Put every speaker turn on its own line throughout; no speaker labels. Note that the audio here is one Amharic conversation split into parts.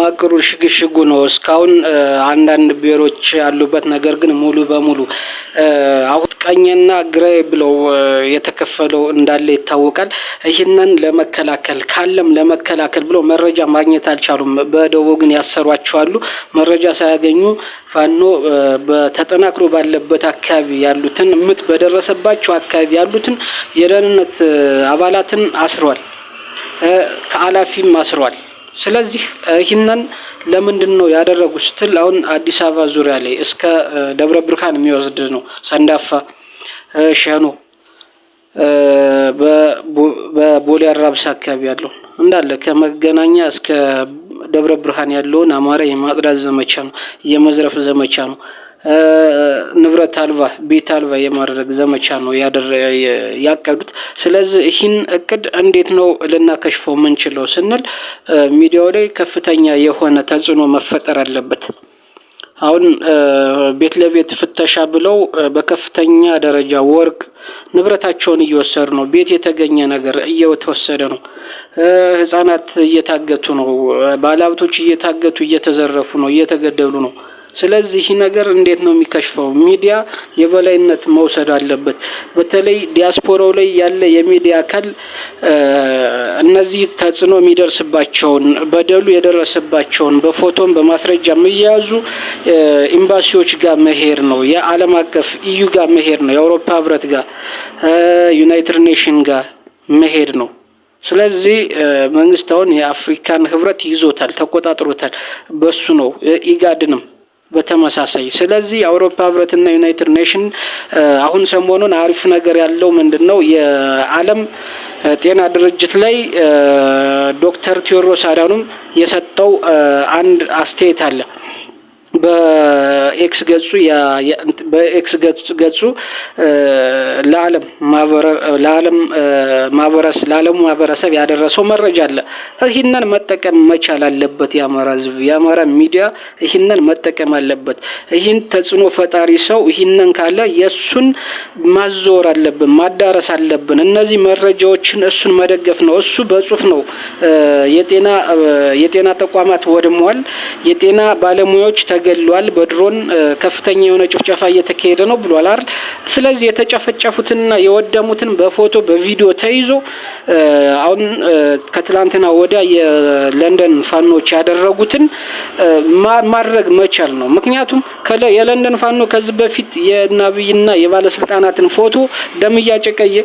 መዋቅሩ ሽግሽጉ ነው እስካሁን አንዳንድ ብሔሮች ያሉበት ነገር ግን ሙሉ በሙሉ አሁን ቀኝና ግራ ብለው የተከፈለው እንዳለ ይታወቃል። ይህንን ለመከላከል ካለም ለመከላከል ብለው መረጃ ማግኘት አልቻሉም። በደቡብ ግን ያሰሯቸው አሉ። መረጃ ሳያገኙ ፋኖ በተጠናክሮ ባለበት አካባቢ ያሉትን ምት በደረሰባቸው አካባቢ ያሉትን የደህንነት አባላትን አስሯል። ከአላፊም አስሯል። ስለዚህ ይህንን ለምንድነው ያደረጉት ስትል አሁን አዲስ አበባ ዙሪያ ላይ እስከ ደብረ ብርሃን የሚወስድ ነው። ሰንዳፋ፣ ሸኖ፣ በቦሌ አራብሳ አካባቢ ያለው እንዳለ ከመገናኛ እስከ ደብረ ብርሃን ያለውን አማራ የማጥራት ዘመቻ ነው፣ የመዝረፍ ዘመቻ ነው። ንብረት አልባ ቤት አልባ የማድረግ ዘመቻ ነው ያቀዱት። ስለዚህ ይህን እቅድ እንዴት ነው ልናከሽፈው የምንችለው ስንል ሚዲያው ላይ ከፍተኛ የሆነ ተጽዕኖ መፈጠር አለበት። አሁን ቤት ለቤት ፍተሻ ብለው በከፍተኛ ደረጃ ወርቅ ንብረታቸውን እየወሰዱ ነው። ቤት የተገኘ ነገር እየተወሰደ ነው። ህፃናት እየታገቱ ነው። ባለሀብቶች እየታገቱ እየተዘረፉ ነው፣ እየተገደሉ ነው። ስለዚህ ነገር እንዴት ነው የሚከሽፈው? ሚዲያ የበላይነት መውሰድ አለበት። በተለይ ዲያስፖራው ላይ ያለ የሚዲያ አካል እነዚህ ተጽዕኖ የሚደርስባቸውን በደሉ የደረሰባቸውን በፎቶም በማስረጃ የሚያዙ ኤምባሲዎች ጋር መሄድ ነው። የዓለም አቀፍ ኢዩ ጋር መሄድ ነው። የአውሮፓ ህብረት ጋር ዩናይትድ ኔሽን ጋር መሄድ ነው። ስለዚህ መንግስት አሁን የአፍሪካን ህብረት ይዞታል፣ ተቆጣጥሮታል። በሱ ነው ኢጋድንም በተመሳሳይ። ስለዚህ የአውሮፓ ህብረትና ዩናይትድ ኔሽን አሁን ሰሞኑን አሪፍ ነገር ያለው ምንድነው የዓለም ጤና ድርጅት ላይ ዶክተር ቴዎድሮስ አዳኖም የሰጠው አንድ አስተያየት አለ። በኤክስ ገጹ ለዓለም ማህበረሰብ ያደረሰው መረጃ አለ። ይህንን መጠቀም መቻል አለበት የአማራ ህዝብ፣ የአማራ ሚዲያ ይህንን መጠቀም አለበት። ይህን ተጽዕኖ ፈጣሪ ሰው ይህንን ካለ የሱን ማዞር አለብን፣ ማዳረስ አለብን። እነዚህ መረጃዎችን እሱን መደገፍ ነው። እሱ በጽሁፍ ነው የጤና ተቋማት ወድመዋል፣ የጤና ባለሙያዎች ተገሏል፣ በድሮን ከፍተኛ የሆነ ጭፍጨፋ እየተካሄደ ነው ብሏል አይደል? ስለዚህ የተጨፈጨፉትና የወደሙትን በፎቶ በቪዲዮ ተይዞ አሁን ከትላንትና ወዲያ የለንደን ፋኖች ያደረጉትን ማድረግ መቻል ነው። ምክንያቱም የለንደን ፋኖ ከዚህ በፊት የናብይና የባለስልጣናትን ፎቶ ደም እያጨቀየ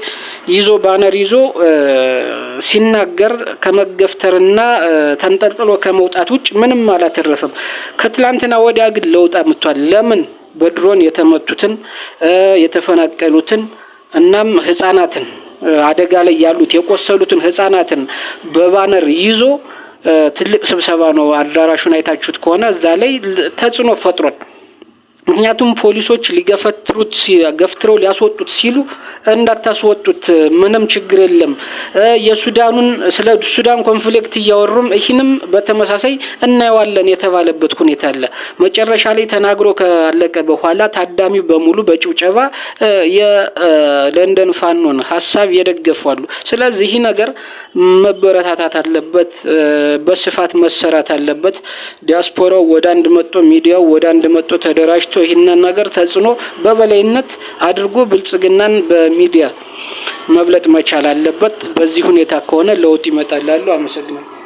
ይዞ ባነር ይዞ ሲናገር ከመገፍተርና ተንጠልጥሎ ከመውጣት ውጭ ምንም አላተረፈም። ከትላንትና ወዲያ ግን ለውጥ አምጥቷል። ለምን? በድሮን የተመቱትን የተፈናቀሉትን እናም ህፃናትን አደጋ ላይ ያሉት የቆሰሉትን ህፃናትን በባነር ይዞ ትልቅ ስብሰባ ነው። አዳራሹን አይታችሁት ከሆነ እዛ ላይ ተጽዕኖ ፈጥሯል። ምክንያቱም ፖሊሶች ገፍትረው ሊያስወጡት ሲሉ እንዳታስወጡት ምንም ችግር የለም ስለ ሱዳን ኮንፍሊክት እያወሩም ይህንም በተመሳሳይ እናየዋለን የተባለበት ሁኔታ አለ። መጨረሻ ላይ ተናግሮ ካለቀ በኋላ ታዳሚው በሙሉ በጭብጨባ የለንደን ፋኖን ሀሳብ የደገፋሉ። ስለዚህ ይህ ነገር መበረታታት አለበት፣ በስፋት መሰራት አለበት። ዲያስፖራው ወደ አንድ መጥቶ ሚዲያው ወደ አንድ መጥቶ ተደራጅቶ ይህንን ነገር ተጽዕኖ በበላይነት አድርጎ ብልጽግናን በሚዲያ መብለጥ መቻል አለበት። በዚህ ሁኔታ ከሆነ ለውጥ ይመጣል። አመሰግናለሁ።